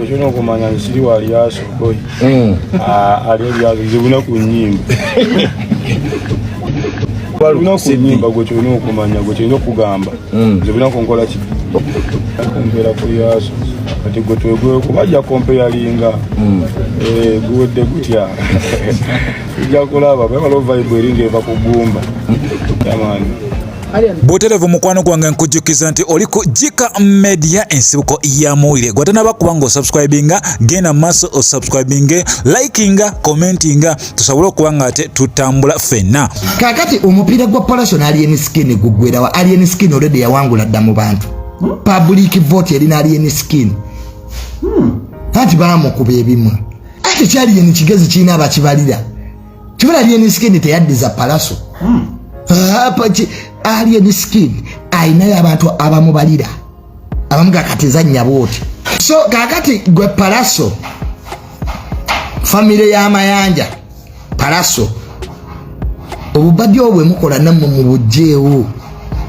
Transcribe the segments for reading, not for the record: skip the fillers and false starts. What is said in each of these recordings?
Kuchino kumanya nsiri wali aso boy. Ali yazibuna ku nyimba. Baluna ku nyimba gochino kumanya gochino kugamba. Zibuna konkola ki. Kompera ku yaso. Kati gotwego kubajja kompera linga. Gode gutya. Ija kulaba balo vibe eringe bakugumba. Yamani. Boterevu mukwano gwange nkujjukiza nti oli ku Jika Media ensibuko ya muwire. Gwatana bakubanga subscribinga, genda maso o subscribinge, likinga, commentinga, tusobole okubanga ate tutambula fenna. Kakati omupiira gwa Pallaso na Alien Skin gugwera wa Alien Skin already yawangula dda mu bantu. Public vote erina Alien Skin. Ati bamukuba ebimu. Ati kyali yeni kigezi kina abakibalira. Kibala Alien Skin teyaddiza Pallaso. Apa Alien Skin aina abantu abamubalira abamuga katizanya bote. So kakati gwe Pallaso family ya Mayanja Pallaso obubadde obwe mukola namwe mu bujjeewo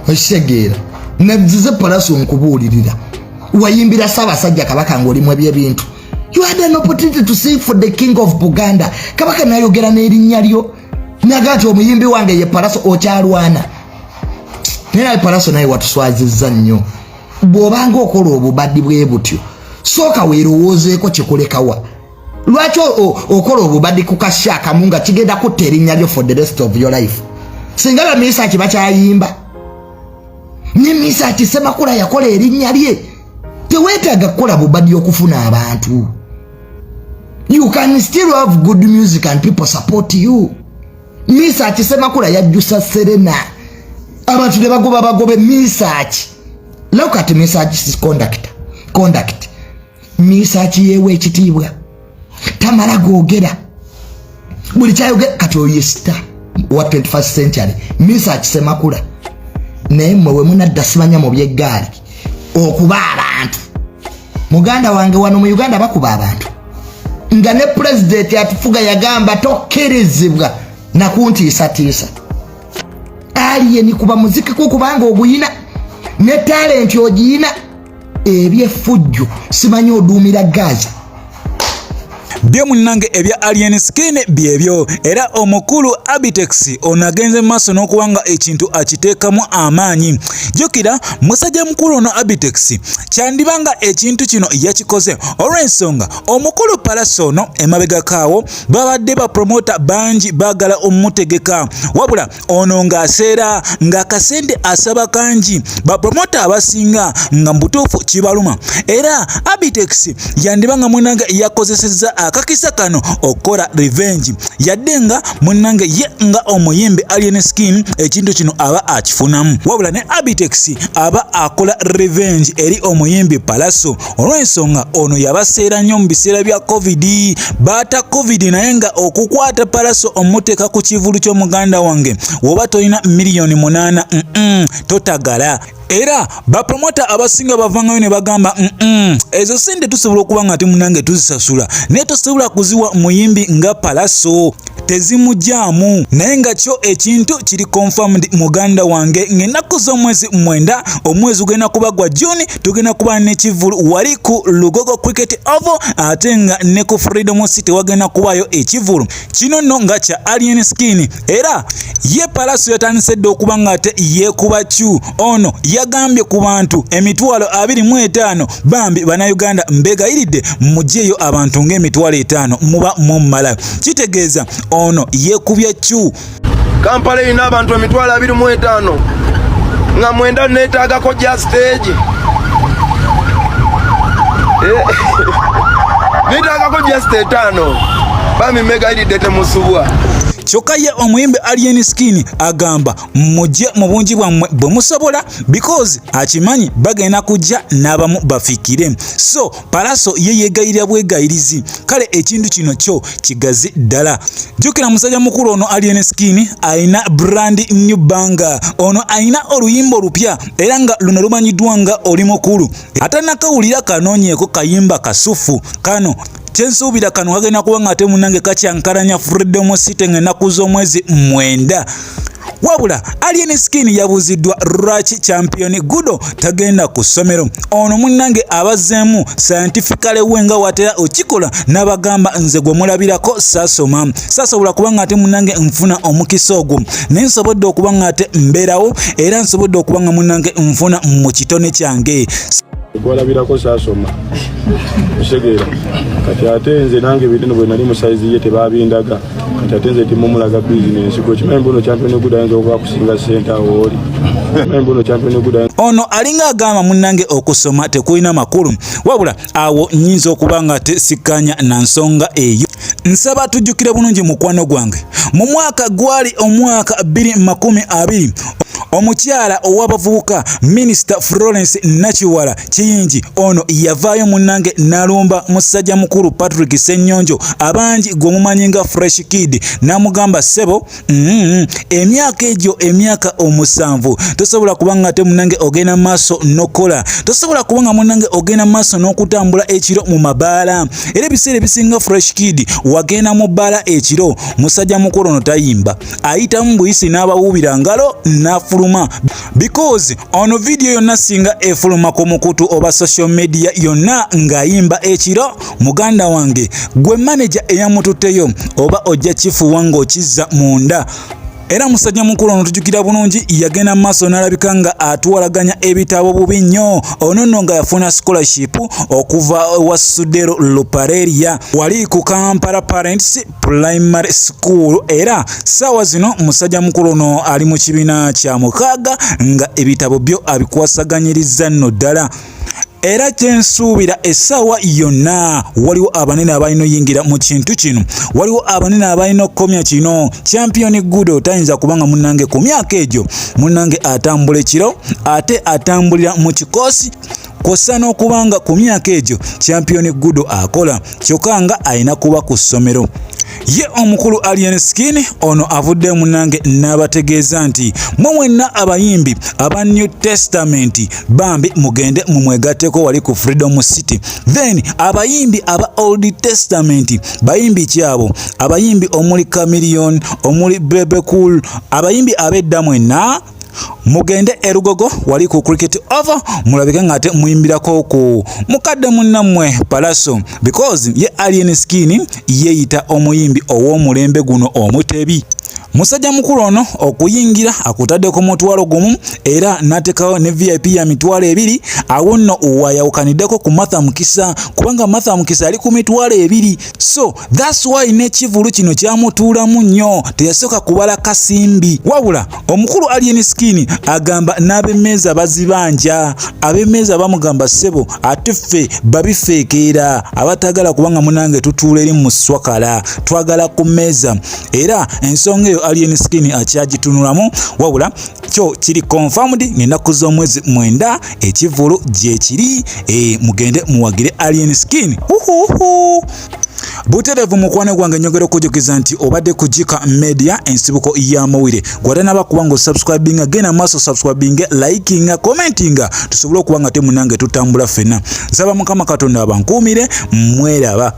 osegera nazize Pallaso nkubulirira wayimbira Ssaabasajja Kabaka ngoli mu ebintu. You had an opportunity to sing for the king of Buganda. Kabaka nayogera n'erinnya lyo nagati omuyimbi wange ye Pallaso okyalwana. Nena Pallaso naye watuswazizza nnyo. Bw'obanga okola obubadde bwe butyo sooka weerowoozeeko kikulekawa. Lwaki okola obubadde ku kashaka munga kigenda kutta erinnya lyo for the rest of your life? Singa bamisaaki bakyayimba ne misaaki Ssemakula yakola erinnya lye teweetaaga kukola bubadde okufuna abantu. You can still have good music and people support you. Misaaki Ssemakula yajjusa Serena abantu ne bagobe misaaki. Look at misaaki conduct. Misaaki yewe ekitiibwa tamala googera buli kyayogera kati oyo star wa 21st century. Misaaki Ssemakula naye mmwe we munadda simanya mu byeggaali okuba abantu. Muganda wange wano mu Uganda bakuba abantu nga ne president atufuga yagamba tokkirizibwa nakuntiisatiisa. Alien kuba muziki kubanga oguyina ne talent ogiyina ebyefujjo simanyi oduumira Gaza. Bye munnange ebya Alien Skin byebyo era omukulu Abitex onagenze maso n'okuwanga ekintu akiteekamu amaanyi. Jukira musajja mukulu ono Abitex kyandibanga ekintu kino yakikoze olw'ensonga omukulu Pallaso no emabega kaawo babadde ba promoter bangi bagala omutegeka wabula ono ng'aseera ng'akasente asaba kangi ba promoter abasinga nga mbutuufu kibaluma era Abitex yandibanga munnange yakozesezza akakisa kano okola revenge yaddenga munnange ye nga omuyimbi Alien Skin ekintu kino aba akifunamu wabula ne Abitex aba akola revenge eri omuyimbi Pallaso olw'ensonga ono yabaseera nnyo mu biseera bya COVID baata COVID naye nga okukwata Pallaso omuteeka ku kivulu ky'omuganda wange woba tolina miliyoni 8 totagala. Era ba promoter abasinga bavangayo ne bagamba ezo sente tusobola okuba nga temunange tuzisasula naye tosobola kuziwa muyimbi nga Pallaso tezimujjaamu naye nga kyo ekintu kiri confirmed muganda wange ng'ennaku z'omwezi 9 omwezi ugenda kuba gwa June tugenda kuba ne kivulu wali ku Lugogo Cricket Oval ate nga ne ku Freedom City wagenda kubayo ekivulu kino nno nga kya Alien Skin era ye Pallaso yatandise dde okuba nga ate yeekuba kyu ono yagambye ku bantu emitwalo 25 bambi bannayuganda mbegayiridde mujjeeyo abantu ng'emitwalo 5 muba mummala kitegeeza ono yeekubya kyu. Kampala ina abantu emitwalo 25 nga mwenda neetaagako ja stage neetaagako ja stage 5 bambi mbegayiridde temusubwa. Kyokka ye omuyimbi Alien Skin agamba mujje mu bungi bwammwe bwe musobola because akimanyi bagenda kujja n'abamu bafikire. So Pallaso ye yeegayirira bwegayirizi kale ekintu kino kyo kigazi ddala. Jukira musajja mukulu ono Alien Skin ayina brand new banga ono ayina oluyimba olupya era nga luno lumanyiddwa nga oli mukulu atanakawulira kanoonyeeko kayimba kasufu kano kyensuubira kano kagenda kuba nga ate munange kakyankalanya Freedom City ng'ennaku z'omwezi 9. Wabula Alien Skin yabuziddwa lwaki champion Gudo tagenda ku ssomero. Ono munnange abazeemu scientifically wenga watera okikola n'abagamba nze gwe mulabirako saasoma. Saasobola kuba nga ate munnange nfuna omukisa ogwo. Naye nsobodde okuba nga ate mbeerawo era nsobodde okuba nga munnange nfuna mu kitone kyange. Gwalabirako saasoma osegeera kati ate nze nange ebintu bwe nali mu size ye tebabindaga kati ate nze timumulaga bizinensi gwe kimanyi mbuno champion Gudo ayinza okuba kusinga ssente awo oli mbuno champion Gudo. Ono alinga agamba munnange okusoma tekulina makulu wabula awo nnyinza okuba nga tesikanya na nsonga eyo. Nsaba tujjukire bulungi mukwano gwange mu mwaka gwali omwaka 2020 omukyala ow'abavubuka Minisita Florence Nakiwala Kiyingi ono yavaayo munnange n'alumba musajja mukulu Patrick Ssenyonjo abangi gwomumanyi nga Fresh Kid n'amugamba ssebo emyaka egyo emyaka 7 tosobola kuba nga ate munnange ogenda maaso n'okola tosobola kuba nga munnange ogenda maaso n'okutambula ekiro mu mabaala era ebiseera ebisinga Fresh Kid wagenda mu bbaala ekiro musajja mukulu ono tayimba ayitamu buyisi n'abawuubira ngalo n'afuluma because ono video yonna singa efuluma ku mukutu oba social media yonna ng'ayimba ekiro muganda wange gwe manager eyamututteyo oba ojja kifuwa ng'okizza munda. Era musajja mukulu ono tujjukira bulungi yagenda maaso n'alabika nga atuwalaganya ebitabo bubi nnyo. Ono nno nga yafuna scholarship okuva wa Sudero Lupareria wali ku Kampala Parents Primary School era ssaawa zino musajja mukulu ono ali mu kibiina kya 6 nga ebitabo byo abikwasaganyirizza nno ddala. Era kyensuubira essaawa yonna waliwo abanene abalina oyingira mu kintu kino waliwo abanene abalina okukomya kino. Champion Gudo tayinza kubanga munnange ku myaka egyo munnange atambula ekiro ate atambulira mu kikoosi kosa n'okubanga ku myaka egyo Champion Gudo akola kyokka nga ayina kuba ku ssomero. Ye omukulu Alien Skin ono avudde munnange n'abategeeza nti mwenna abayimbi aba New Testament bambi mugende mumwegatteko wali ku Freedom City. Then abayimbi aba Old Testament bayimbi kyabo abayimbi omuli Chameleon omuli Bebe Cool abayimbi abedda mwenna mugende erugogo wali ku cricket over mulabike ngate muyimbirako ku mukadde munnammwe Pallaso because ye Alien Skin yeyita omuyimbi ow'omulembe guno omutebi. Musajja mukulu ono okuyingira akutaddeko mutwalo gumu era natekawo ne VIP ya mitwalo 2 awo nno wayawukaniddeko ku Martha Mukisa kubanga Martha Mukisa ali ku mitwalo 2 so that's why ne kivulu kino kyamutuulamu nnyo teyasoka kubala kasimbi wabula omukulu Alien Skin agamba n'abemmeeza bazibanja abemmeeza bamugamba ssebo ate ffe babifeekeera abatagala kubanga munange tutuula eri mu swakala twagala ku mmeeza era ensonga eyo Alien Skin akyagitunulamu wabula kyo kiri confirmed ng'ennaku z'omwezi 9 ekivulu gye kiri mugende muwagire Alien Skin. Buterevu mukwano gwange nyogera okujukiza nti obadde kujika media ensibuko ya mawire gwatana bakubango subscribing gena maso subscribing liking commenting tusobole okuba nga temunange tutambula fena nsaba mukama Katonda abankuumire mweraba.